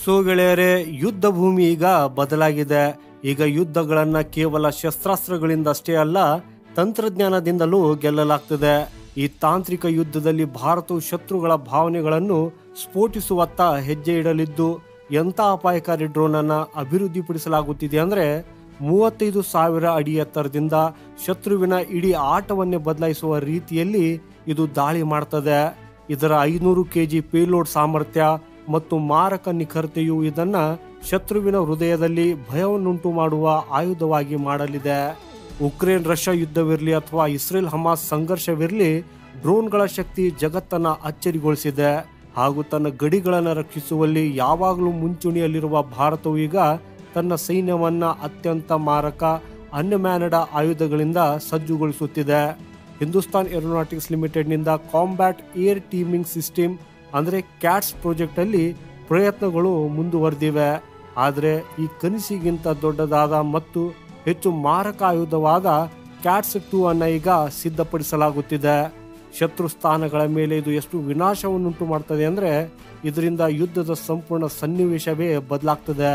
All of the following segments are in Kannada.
ಸೊ ಗೆಳೆಯರೆ, ಯುದ್ಧ ಭೂಮಿ ಈಗ ಬದಲಾಗಿದೆ. ಈಗ ಯುದ್ಧಗಳನ್ನ ಕೇವಲ ಶಸ್ತ್ರಾಸ್ತ್ರಗಳಿಂದ ಅಷ್ಟೇ ಅಲ್ಲ, ತಂತ್ರಜ್ಞಾನದಿಂದಲೂ ಗೆಲ್ಲಲಾಗ್ತದೆ. ಈ ತಾಂತ್ರಿಕ ಯುದ್ಧದಲ್ಲಿ ಭಾರತವು ಶತ್ರುಗಳ ಭಾವನೆಗಳನ್ನು ಸ್ಫೋಟಿಸುವತ್ತ ಹೆಜ್ಜೆ ಇಡಲಿದ್ದು, ಎಂಥ ಅಪಾಯಕಾರಿ ಡ್ರೋನ್ ಅನ್ನ ಅಭಿವೃದ್ಧಿಪಡಿಸಲಾಗುತ್ತಿದೆ ಅಂದ್ರೆ 35,000 ಅಡಿ ಎತ್ತರದಿಂದ ಶತ್ರುವಿನ ಇಡೀ ಆಟವನ್ನೇ ಬದಲಾಯಿಸುವ ರೀತಿಯಲ್ಲಿ ಇದು ದಾಳಿ ಮಾಡ್ತದೆ. ಇದರ 500 kg ಪೇಲೋಡ್ ಸಾಮರ್ಥ್ಯ ಮತ್ತು ಮಾರಕ ನಿಖರತೆಯು ಇದನ್ನ ಶತ್ರುವಿನ ಹೃದಯದಲ್ಲಿ ಭಯವನ್ನುಂಟು ಮಾಡುವ ಆಯುಧವಾಗಿ ಮಾಡಲಿದೆ. ಉಕ್ರೇನ್ ರಷ್ಯಾ ಯುದ್ಧವಿರಲಿ ಅಥವಾ ಇಸ್ರೇಲ್ ಹಮಾಸ್ ಸಂಘರ್ಷವಿರಲಿ, ಡ್ರೋನ್ಗಳ ಶಕ್ತಿ ಜಗತ್ತನ್ನ ಅಚ್ಚರಿಗೊಳಿಸಿದೆ. ಹಾಗೂ ತನ್ನ ಗಡಿಗಳನ್ನು ರಕ್ಷಿಸುವಲ್ಲಿ ಯಾವಾಗಲೂ ಮುಂಚೂಣಿಯಲ್ಲಿರುವ ಭಾರತವು ಈಗ ತನ್ನ ಸೈನ್ಯವನ್ನ ಅತ್ಯಂತ ಮಾರಕ ಅನ್ಮ್ಯಾನ್ಡ್ ಆಯುಧಗಳಿಂದ ಸಜ್ಜುಗೊಳಿಸುತ್ತಿದೆ. ಹಿಂದೂಸ್ತಾನ್ ಏರೋನಾಟಿಕ್ಸ್ ಲಿಮಿಟೆಡ್ನಿಂದ ಕಾಂಬ್ಯಾಟ್ ಏರ್ ಟೀಮಿಂಗ್ ಸಿಸ್ಟಮ್ ಅಂದರೆ ಕ್ಯಾಟ್ಸ್ ಪ್ರಾಜೆಕ್ಟ್ ಅಲ್ಲಿ ಪ್ರಯತ್ನಗಳು ಮುಂದುವರೆದಿವೆ. ಆದರೆ ಈ ಕನಸಿಗಿಂತ ದೊಡ್ಡದಾದ ಮತ್ತು ಹೆಚ್ಚು ಮಾರಕ ಆಯುಧವಾದ ಕ್ಯಾಟ್ಸ್ 2 ಅನ್ನ ಈಗ ಸಿದ್ಧಪಡಿಸಲಾಗುತ್ತಿದೆ. ಶತ್ರು ಸ್ಥಾನಗಳ ಮೇಲೆ ಇದು ಎಷ್ಟು ವಿನಾಶವನ್ನುಂಟು ಮಾಡ್ತದೆ ಅಂದ್ರೆ ಇದರಿಂದ ಯುದ್ಧದ ಸಂಪೂರ್ಣ ಸನ್ನಿವೇಶವೇ ಬದಲಾಗ್ತದೆ.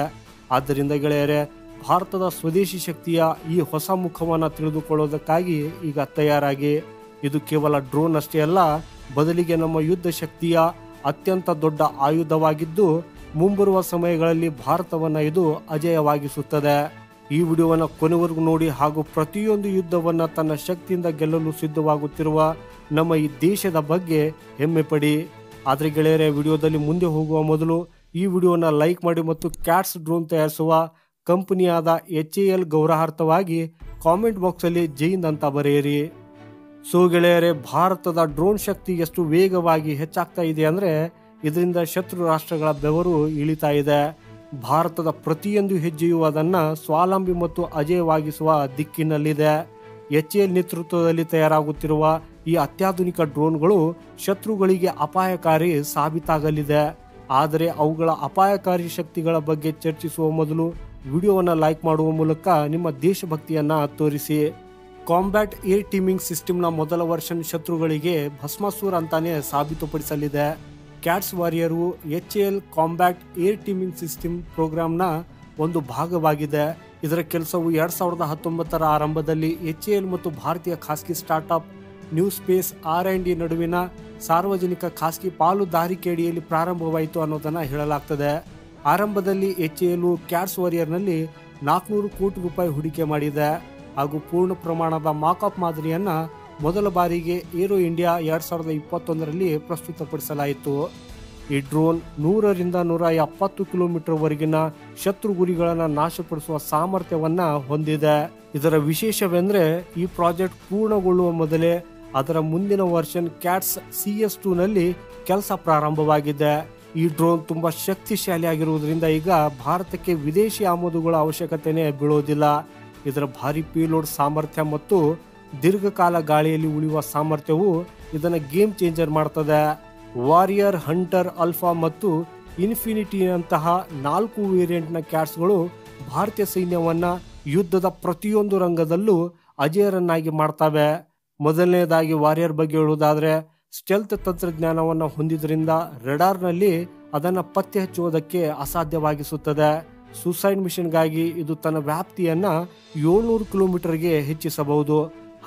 ಆದ್ದರಿಂದ ಗೆಳೆಯರೆ, ಭಾರತದ ಸ್ವದೇಶಿ ಶಕ್ತಿಯ ಈ ಹೊಸ ಮುಖವನ್ನು ತಿಳಿದುಕೊಳ್ಳೋದಕ್ಕಾಗಿ ಈಗ ತಯಾರಾಗಿ. ಇದು ಕೇವಲ ಡ್ರೋನ್ ಅಷ್ಟೇ ಅಲ್ಲ, ಬದಲಿಗೆ ನಮ್ಮ ಯುದ್ಧ ಶಕ್ತಿಯ ಅತ್ಯಂತ ದೊಡ್ಡ ಆಯುಧವಾಗಿದ್ದು, ಮುಂಬರುವ ಸಮಯಗಳಲ್ಲಿ ಭಾರತವನ್ನ ಇದು ಅಜೇಯವಾಗಿಸುತ್ತದೆ. ಈ ವಿಡಿಯೋವನ್ನು ಕೊನೆವರೆಗೂ ನೋಡಿ ಹಾಗೂ ಪ್ರತಿಯೊಂದು ಯುದ್ಧವನ್ನ ತನ್ನ ಶಕ್ತಿಯಿಂದ ಗೆಲ್ಲಲು ಸಿದ್ಧವಾಗುತ್ತಿರುವ ನಮ್ಮ ಈ ದೇಶದ ಬಗ್ಗೆ ಹೆಮ್ಮೆ ಪಡಿ. ಆದರೆ ಗೆಳೆಯರೆ, ವಿಡಿಯೋದಲ್ಲಿ ಮುಂದೆ ಹೋಗುವ ಮೊದಲು ಈ ವಿಡಿಯೋನ ಲೈಕ್ ಮಾಡಿ ಮತ್ತು ಕ್ಯಾಟ್ಸ್ ಡ್ರೋನ್ ತಯಾರಿಸುವ ಕಂಪನಿಯಾದ HAL ಗೌರವಾರ್ಥವಾಗಿ ಕಾಮೆಂಟ್ ಬಾಕ್ಸಲ್ಲಿ ಜೈ ಹಿಂದ್ ಅಂತ ಬರೆಯಿರಿ. ಸೊ ಗೆಳೆಯರೆ, ಭಾರತದ ಡ್ರೋನ್ ಶಕ್ತಿ ಎಷ್ಟು ವೇಗವಾಗಿ ಹೆಚ್ಚಾಗ್ತಾ ಇದೆ ಅಂದರೆ ಇದರಿಂದ ಶತ್ರು ರಾಷ್ಟ್ರಗಳ ಬೆವರು ಇಳಿತಾ ಇದೆ. ಭಾರತದ ಪ್ರತಿಯೊಂದು ಹೆಜ್ಜೆಯೂ ಅದನ್ನು ಸ್ವಾವಲಂಬಿ ಮತ್ತು ಅಜೇಯವಾಗಿಸುವ ದಿಕ್ಕಿನಲ್ಲಿದೆ. HAL ನೇತೃತ್ವದಲ್ಲಿ ತಯಾರಾಗುತ್ತಿರುವ ಈ ಅತ್ಯಾಧುನಿಕ ಡ್ರೋನ್ಗಳು ಶತ್ರುಗಳಿಗೆ ಅಪಾಯಕಾರಿ ಸಾಬೀತಾಗಲಿದೆ. ಆದರೆ ಅವುಗಳ ಅಪಾಯಕಾರಿ ಶಕ್ತಿಗಳ ಬಗ್ಗೆ ಚರ್ಚಿಸುವ ಮೊದಲು ವಿಡಿಯೋವನ್ನು ಲೈಕ್ ಮಾಡುವ ಮೂಲಕ ನಿಮ್ಮ ದೇಶಭಕ್ತಿಯನ್ನ ತೋರಿಸಿ. ಕಾಂಬ್ಯಾಟ್ ಏರ್ ಟೀಮಿಂಗ್ ಸಿಸ್ಟಮ್ನ ಮೊದಲ ವರ್ಷನ್ ಶತ್ರುಗಳಿಗೆ ಭಸ್ಮಾಸುರ ಅಂತಾನೆ ಸಾಬೀತುಪಡಿಸಲಿದೆ. CATS warrior HAL combat air teaming system ಪ್ರೋಗ್ರಾಂನ ಒಂದು ಭಾಗವಾಗಿದೆ. ಇದರ ಕೆಲಸವು 2019ರ ಆರಂಭದಲ್ಲಿ HAL ಮತ್ತು ಭಾರತೀಯ ಖಾಸಗಿ ಸ್ಟಾರ್ಟ್ಅಪ್ ನ್ಯೂ ಸ್ಪೇಸ್ R&D ನಡುವಿನ ಸಾರ್ವಜನಿಕ ಖಾಸಗಿ ಪಾಲುದಾರಿಕೆ ಅಡಿಯಲ್ಲಿ ಪ್ರಾರಂಭವಾಯಿತು ಅನ್ನೋದನ್ನ ಹೇಳಲಾಗ್ತದೆ. ಆರಂಭದಲ್ಲಿ HAL ಕ್ಯಾಟ್ಸ್ ವಾರಿಯರ್ನಲ್ಲಿ 400 ಕೋಟಿ ರೂಪಾಯಿ ಹೂಡಿಕೆ ಮಾಡಿದೆ ಹಾಗೂ ಪೂರ್ಣ ಪ್ರಮಾಣದ ಮಾಕಪ್ ಮಾದರಿಯನ್ನ ಮೊದಲ ಬಾರಿಗೆ ಏರೋ ಇಂಡಿಯಾ 2021ರಲ್ಲಿ ಪ್ರಸ್ತುತಪಡಿಸಲಾಯಿತು. ಈ ಡ್ರೋನ್ 100ರಿಂದ 170 ಕಿಲೋಮೀಟರ್ ವರೆಗಿನ ಶತ್ರು ಗುರಿಗಳನ್ನು ನಾಶಪಡಿಸುವ ಸಾಮರ್ಥ್ಯವನ್ನ ಹೊಂದಿದೆ. ಇದರ ವಿಶೇಷವೆಂದ್ರೆ ಈ ಪ್ರಾಜೆಕ್ಟ್ ಪೂರ್ಣಗೊಳ್ಳುವ ಮೊದಲೇ ಅದರ ಮುಂದಿನ ವರ್ಷನ್ ಕ್ಯಾಟ್ಸ್ CS2 ನಲ್ಲಿ ಕೆಲಸ ಪ್ರಾರಂಭವಾಗಿದೆ. ಈ ಡ್ರೋನ್ ತುಂಬಾ ಶಕ್ತಿಶಾಲಿಯಾಗಿರುವುದರಿಂದ ಈಗ ಭಾರತಕ್ಕೆ ವಿದೇಶಿ ಆಮದುಗಳ ಅವಶ್ಯಕತೆನೇ ಬೀಳೋದಿಲ್ಲ. ಇದರ ಭಾರಿ ಪೇಲೋಡ್ ಸಾಮರ್ಥ್ಯ ಮತ್ತು ದೀರ್ಘಕಾಲ ಗಾಳಿಯಲ್ಲಿ ಉಳಿಯುವ ಸಾಮರ್ಥ್ಯವು ಇದನ್ನ ಗೇಮ್ ಚೇಂಜರ್ ಮಾಡ್ತದೆ. ವಾರಿಯರ್, ಹಂಟರ್, ಅಲ್ಫಾ ಮತ್ತು ಇನ್ಫಿನಿಟಿಯಂತಹ 4 ವೇರಿಯಂಟ್ನ ಕ್ಯಾಟ್ಸ್ಗಳು ಭಾರತೀಯ ಸೈನ್ಯವನ್ನ ಯುದ್ಧದ ಪ್ರತಿಯೊಂದು ರಂಗದಲ್ಲೂ ಅಜೇಯರನ್ನಾಗಿ ಮಾಡ್ತವೆ. ಮೊದಲನೇದಾಗಿ ವಾರಿಯರ್ ಬಗ್ಗೆ ಹೇಳುವುದಾದ್ರೆ, ಸ್ಟೆಲ್ತ್ ತಂತ್ರಜ್ಞಾನವನ್ನು ಹೊಂದಿದ್ರಿಂದ ರೆಡಾರ್ನಲ್ಲಿ ಅದನ್ನು ಪತ್ತೆ ಹಚ್ಚುವುದಕ್ಕೆ ಅಸಾಧ್ಯವಾಗಿಸುತ್ತದೆ. ಸೂಸೈಡ್ ಮಿಷನ್ಗಾಗಿ ಇದು ತನ್ನ ವ್ಯಾಪ್ತಿಯನ್ನ 700 ಕಿಲೋಮೀಟರ್ಗೆ ಹೆಚ್ಚಿಸಬಹುದು.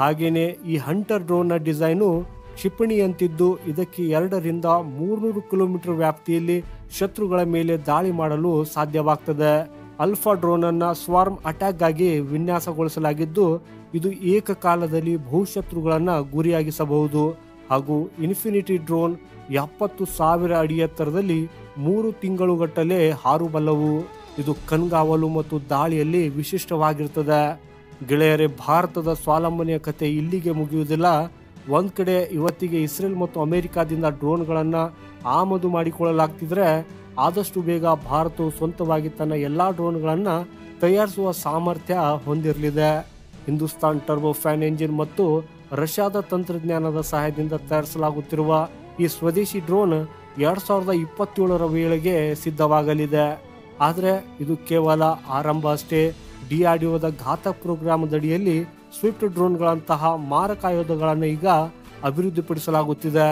ಹಾಗೇನೆ ಈ ಹಂಟರ್ ಡ್ರೋನ್ನ ಡಿಸೈನು ಕ್ಷಿಪಣಿಯಂತಿದ್ದು ಇದಕ್ಕೆ 200ರಿಂದ 300 ಕಿಲೋಮೀಟರ್ ವ್ಯಾಪ್ತಿಯಲ್ಲಿ ಶತ್ರುಗಳ ಮೇಲೆ ದಾಳಿ ಮಾಡಲು ಸಾಧ್ಯವಾಗ್ತದೆ. ಅಲ್ಫಾ ಡ್ರೋನ್ ಅನ್ನ ಸ್ವಾರ್ಮ್ ಅಟ್ಯಾಕ್ ಗಾಗಿ ವಿನ್ಯಾಸಗೊಳಿಸಲಾಗಿದ್ದು ಇದು ಏಕಕಾಲದಲ್ಲಿ ಬಹುಶತ್ರುಗಳನ್ನ ಗುರಿಯಾಗಿಸಬಹುದು. ಹಾಗೂ ಇನ್ಫಿನಿಟಿ ಡ್ರೋನ್ 70,000 ಅಡಿ ಎತ್ತರದಲ್ಲಿ 3 ತಿಂಗಳುಗಟ್ಟಲೆ ಹಾರಬಲ್ಲವು. ಇದು ಕಣ್ಗಾವಲು ಮತ್ತು ದಾಳಿಯಲ್ಲಿ ವಿಶಿಷ್ಟವಾಗಿರ್ತದೆ. ಗೆಳೆಯರೇ, ಭಾರತದ ಸ್ವಾವಲಂಬನೆಯ ಕತೆ ಇಲ್ಲಿಗೆ ಮುಗಿಯುವುದಿಲ್ಲ. ಒಂದ್ ಕಡೆ ಇವತ್ತಿಗೆ ಇಸ್ರೇಲ್ ಮತ್ತು ಅಮೆರಿಕಾದಿಂದ ಡ್ರೋನ್ಗಳನ್ನ ಆಮದು ಮಾಡಿಕೊಳ್ಳಲಾಗ್ತಿದ್ರೆ, ಆದಷ್ಟು ಬೇಗ ಭಾರತವು ಸ್ವಂತವಾಗಿ ತನ್ನ ಎಲ್ಲಾ ಡ್ರೋನ್ಗಳನ್ನ ತಯಾರಿಸುವ ಸಾಮರ್ಥ್ಯ ಹೊಂದಿರಲಿದೆ. ಹಿಂದೂಸ್ತಾನ್ ಟರ್ಬೋ ಫ್ಯಾನ್ ಎಂಜಿನ್ ಮತ್ತು ರಷ್ಯಾದ ತಂತ್ರಜ್ಞಾನದ ಸಹಾಯದಿಂದ ತಯಾರಿಸಲಾಗುತ್ತಿರುವ ಈ ಸ್ವದೇಶಿ ಡ್ರೋನ್ 2027ರ ವೇಳೆಗೆ ಸಿದ್ಧವಾಗಲಿದೆ. ಆದರೆ ಇದು ಕೇವಲ ಆರಂಭ ಅಷ್ಟೇ. DRDOದ ಘಾತಕ್ ಪ್ರೋಗ್ರಾಮದಡಿಯಲ್ಲಿ ಸ್ವಿಫ್ಟ್ ಡ್ರೋನ್ಗಳಂತಹ ಮಾರಕ ಆಯುಧಗಳನ್ನು ಈಗ ಅಭಿವೃದ್ಧಿಪಡಿಸಲಾಗುತ್ತಿದೆ.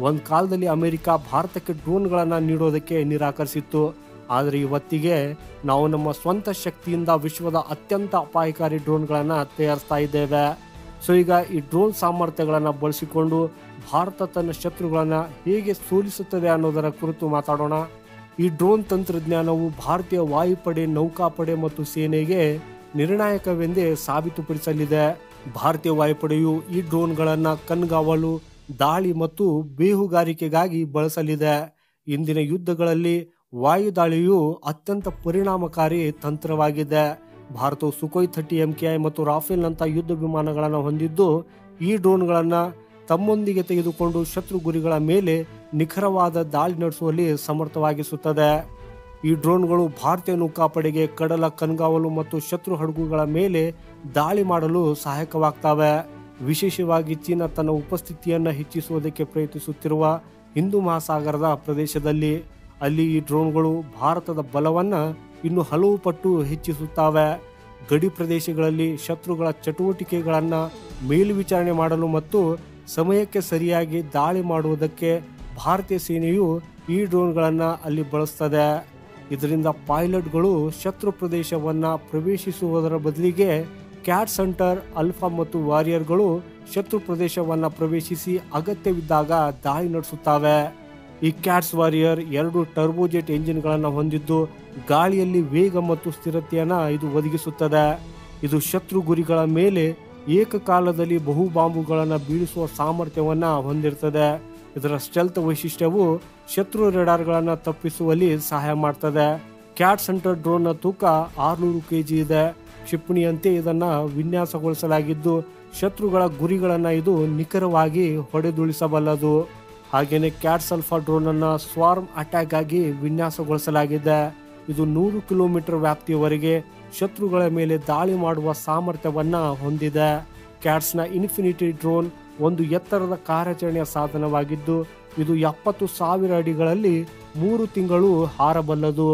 ಒಂದು ಕಾಲದಲ್ಲಿ ಅಮೆರಿಕ ಭಾರತಕ್ಕೆ ಡ್ರೋನ್ಗಳನ್ನು ನೀಡೋದಕ್ಕೆ ನಿರಾಕರಿಸಿತ್ತು. ಆದರೆ ಇವತ್ತಿಗೆ ನಾವು ನಮ್ಮ ಸ್ವಂತ ಶಕ್ತಿಯಿಂದ ವಿಶ್ವದ ಅತ್ಯಂತ ಅಪಾಯಕಾರಿ ಡ್ರೋನ್ಗಳನ್ನು ತಯಾರಿಸ್ತಾ ಇದ್ದೇವೆ. ಸೊ ಈಗ ಈ ಡ್ರೋನ್ ಸಾಮರ್ಥ್ಯಗಳನ್ನು ಬಳಸಿಕೊಂಡು ಭಾರತ ತನ್ನ ಶತ್ರುಗಳನ್ನು ಹೇಗೆ ಸೋಲಿಸುತ್ತದೆ ಅನ್ನೋದರ ಕುರಿತು ಮಾತಾಡೋಣ. ಈ ಡ್ರೋನ್ ತಂತ್ರಜ್ಞಾನವು ಭಾರತೀಯ ವಾಯುಪಡೆ, ನೌಕಾಪಡೆ ಮತ್ತು ಸೇನೆಗೆ ನಿರ್ಣಾಯಕವೆಂದೇ ಸಾಬೀತುಪಡಿಸಲಿದೆ. ಭಾರತೀಯ ವಾಯುಪಡೆಯು ಈ ಡ್ರೋನ್ಗಳನ್ನು ಕಣ್ಗಾವಲು, ದಾಳಿ ಮತ್ತು ಬೇಹುಗಾರಿಕೆಗಾಗಿ ಬಳಸಲಿದೆ. ಇಂದಿನ ಯುದ್ಧಗಳಲ್ಲಿ ವಾಯುದಾಳಿಯು ಅತ್ಯಂತ ಪರಿಣಾಮಕಾರಿ ತಂತ್ರವಾಗಿದೆ. ಭಾರತವು ಸುಖೋಯ್ 30 MKI ಮತ್ತು ರಾಫೇಲ್ನಂಥ ಯುದ್ಧ ವಿಮಾನಗಳನ್ನು ಹೊಂದಿದ್ದು, ಈ ಡ್ರೋನ್ಗಳನ್ನು ತಮ್ಮೊಂದಿಗೆ ತೆಗೆದುಕೊಂಡು ಶತ್ರು ಗುರಿಗಳ ಮೇಲೆ ನಿಖರವಾದ ದಾಳಿ ನಡೆಸುವಲ್ಲಿ ಸಮರ್ಥವಾಗಿಸುತ್ತದೆ. ಈ ಡ್ರೋನ್ಗಳು ಭಾರತೀಯ ನೌಕಾಪಡೆಗೆ ಕಡಲ ಕಣ್ಗಾವಲು ಮತ್ತು ಶತ್ರು ಹಡಗುಗಳ ಮೇಲೆ ದಾಳಿ ಮಾಡಲು ಸಹಾಯಕವಾಗ್ತವೆ. ವಿಶೇಷವಾಗಿ ಚೀನಾ ತನ್ನ ಉಪಸ್ಥಿತಿಯನ್ನು ಹೆಚ್ಚಿಸುವುದಕ್ಕೆ ಪ್ರಯತ್ನಿಸುತ್ತಿರುವ ಹಿಂದೂ ಮಹಾಸಾಗರದ ಪ್ರದೇಶದಲ್ಲಿ ಅಲ್ಲಿ ಈ ಡ್ರೋನ್ಗಳು ಭಾರತದ ಬಲವನ್ನು ಇನ್ನು ಹಲವು ಪಟ್ಟು ಹೆಚ್ಚಿಸುತ್ತವೆ. ಗಡಿ ಪ್ರದೇಶಗಳಲ್ಲಿ ಶತ್ರುಗಳ ಚಟುವಟಿಕೆಗಳನ್ನು ಮೇಲ್ವಿಚಾರಣೆ ಮಾಡಲು ಮತ್ತು ಸಮಯಕ್ಕೆ ಸರಿಯಾಗಿ ದಾಳಿ ಮಾಡುವುದಕ್ಕೆ ಭಾರತೀಯ ಸೇನೆಯು ಈ ಡ್ರೋನ್ಗಳನ್ನು ಅಲ್ಲಿ ಬಳಸ್ತದೆ. ಇದರಿಂದ ಪೈಲಟ್ಗಳು ಶತ್ರು ಪ್ರದೇಶವನ್ನು ಪ್ರವೇಶಿಸುವುದರ ಬದಲಿಗೆ ಕ್ಯಾಟ್ಸ್ ಹಂಟರ್, ಆಲ್ಫಾ ಮತ್ತು ವಾರಿಯರ್ಗಳು ಶತ್ರು ಪ್ರದೇಶವನ್ನು ಪ್ರವೇಶಿಸಿ ಅಗತ್ಯವಿದ್ದಾಗ ದಾಳಿ ನಡೆಸುತ್ತವೆ. ಈ ಕ್ಯಾಟ್ಸ್ ವಾರಿಯರ್ 2 ಟರ್ಬೋಜೆಟ್ ಎಂಜಿನ್ಗಳನ್ನು ಹೊಂದಿದ್ದು ಗಾಳಿಯಲ್ಲಿ ವೇಗ ಮತ್ತು ಸ್ಥಿರತೆಯನ್ನು ಇದು ಒದಗಿಸುತ್ತದೆ. ಇದು ಶತ್ರು ಗುರಿಗಳ ಮೇಲೆ ಏಕಕಾಲದಲ್ಲಿ ಬಹು ಬಾಂಬುಗಳನ್ನು ಬೀಳಿಸುವ ಸಾಮರ್ಥ್ಯವನ್ನು ಹೊಂದಿರುತ್ತದೆ. ಇದರ ಸ್ಟೆಲ್ತ್ ವೈಶಿಷ್ಟ್ಯವು ಶತ್ರು ರೆಡಾರ್ಗಳನ್ನು ತಪ್ಪಿಸುವಲ್ಲಿ ಸಹಾಯ ಮಾಡ್ತದೆ. ಕ್ಯಾಟ್ಸ್ ಹಂಟರ್ ಡ್ರೋನ್ನ ತೂಕ 600 kg ಇದೆ. ಕ್ಷಿಪಣಿಯಂತೆ ಇದನ್ನು ವಿನ್ಯಾಸಗೊಳಿಸಲಾಗಿದ್ದು ಶತ್ರುಗಳ ಗುರಿಗಳನ್ನು ಇದು ನಿಖರವಾಗಿ ಹೊಡೆದುಳಿಸಬಲ್ಲದು. ಹಾಗೆಯೇ ಕ್ಯಾಟ್ಸ್ ಆಲ್ಫಾ ಡ್ರೋನ್ ಅನ್ನು ಸ್ವಾರ್ಮ್ ಅಟ್ಯಾಕ್ ಆಗಿ ವಿನ್ಯಾಸಗೊಳಿಸಲಾಗಿದೆ. ಇದು 100 ಕಿಲೋಮೀಟರ್ ವ್ಯಾಪ್ತಿಯವರೆಗೆ ಶತ್ರುಗಳ ಮೇಲೆ ದಾಳಿ ಮಾಡುವ ಸಾಮರ್ಥ್ಯವನ್ನು ಹೊಂದಿದೆ. ಕ್ಯಾಟ್ಸ್ನ ಇನ್ಫಿನಿಟಿ ಡ್ರೋನ್ ಒಂದು ಎತ್ತರದ ಕಾರ್ಯಾಚರಣೆಯ ಸಾಧನವಾಗಿದ್ದು ಇದು 70,000 ಅಡಿಗಳಲ್ಲಿ 3 ತಿಂಗಳು ಹಾರಬಲ್ಲದು.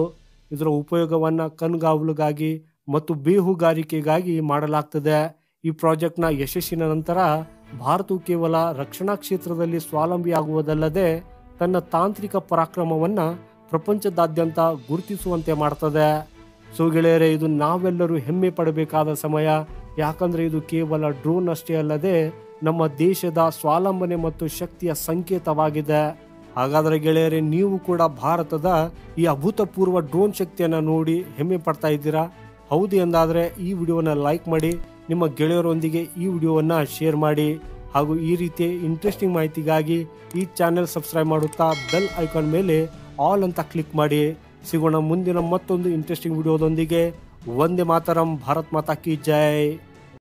ಇದರ ಉಪಯೋಗವನ್ನು ಕಣ್ಗಾವಲುಗಾಗಿ ಮತ್ತು ಬೇಹುಗಾರಿಕೆಗಾಗಿ ಮಾಡಲಾಗ್ತದೆ. ಈ ಪ್ರಾಜೆಕ್ಟ್ನ ಯಶಸ್ಸಿನ ನಂತರ ಭಾರತವು ಕೇವಲ ರಕ್ಷಣಾ ಕ್ಷೇತ್ರದಲ್ಲಿ ಸ್ವಾವಲಂಬಿಯಾಗುವುದಲ್ಲದೆ ತನ್ನ ತಾಂತ್ರಿಕ ಪರಾಕ್ರಮವನ್ನು ಪ್ರಪಂಚದಾದ್ಯಂತ ಗುರುತಿಸುವಂತೆ ಮಾಡ್ತದೆ. ಸೊ ಗೆಳೆಯರೇ, ಇದು ನಾವೆಲ್ಲರೂ ಹೆಮ್ಮೆ ಪಡಬೇಕಾದ ಸಮಯ. ಯಾಕಂದರೆ ಇದು ಕೇವಲ ಡ್ರೋನ್ ಅಷ್ಟೇ ಅಲ್ಲದೆ ನಮ್ಮ ದೇಶದ ಸ್ವಾವಲಂಬನೆ ಮತ್ತು ಶಕ್ತಿಯ ಸಂಕೇತವಾಗಿದೆ. ಹಾಗಾದರೆ ಗೆಳೆಯರೇ, ನೀವು ಕೂಡ ಭಾರತದ ಈ ಅಭೂತಪೂರ್ವ ಡ್ರೋನ್ ಶಕ್ತಿಯನ್ನು ನೋಡಿ ಹೆಮ್ಮೆ ಪಡ್ತಾ ಇದ್ದೀರಾ? ಹೌದು ಎಂದಾದರೆ ಈ ವಿಡಿಯೋನ ಲೈಕ್ ಮಾಡಿ, ನಿಮ್ಮ ಗೆಳೆಯರೊಂದಿಗೆ ಈ ವಿಡಿಯೋವನ್ನು ಶೇರ್ ಮಾಡಿ. ಹಾಗೂ ಈ ರೀತಿಯ ಇಂಟ್ರೆಸ್ಟಿಂಗ್ ಮಾಹಿತಿಗಾಗಿ ಈ ಚಾನೆಲ್ ಸಬ್ಸ್ಕ್ರೈಬ್ ಮಾಡುತ್ತಾ ಬೆಲ್ ಐಕಾನ್ ಮೇಲೆ ಆಲ್ ಅಂತ ಕ್ಲಿಕ್ ಮಾಡಿ. ಸಿಗೋಣ ಮುಂದಿನ ಮತ್ತೊಂದು ಇಂಟ್ರೆಸ್ಟಿಂಗ್ ವಿಡಿಯೋದೊಂದಿಗೆ. ವಂದೇ ಮಾತರಂ. ಭಾರತ್ ಮಾತಾ ಕಿ ಜೈ.